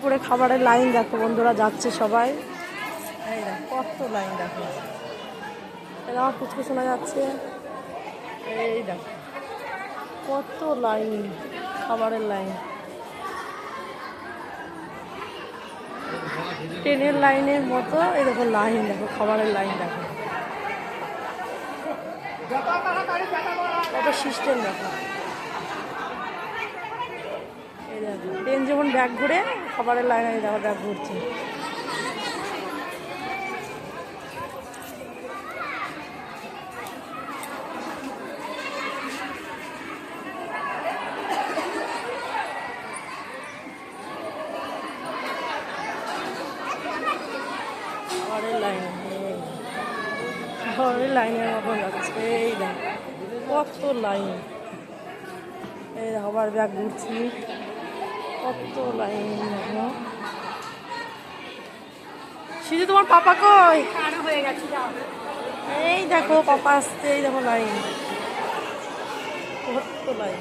পুরো খাবারের লাইন দেখো বন্ধুরা, যাচ্ছে সবাই। এই দেখো কত লাইন দেখো, আমার পুচকু শোনা যাচ্ছে। এই দেখো কত লাইন, খাবারের লাইন, ট্রেনের লাইনের মতো। এই দেখো লাইন দেখো, খাবারের লাইন দেখো, কত সিস্টেম দেখো। এই দেখো ট্রেন যেমন ব্যাগ ঘুরে, খাবারের লাইন এই দেখো ব্যাগ ঘুরছে। খাবারের লাইন, খাবারের লাইনের মতন যাচ্ছে। এই দেখো কত লাইন, এই দেখো আবার ব্যাগ ঘুরছি, কত লাইন দেখো। শুধু তোমার পাপা কই? হয়ে গেছে, এই দেখো পাপা আসছে, এই দেখো লাইন, কত লাইন।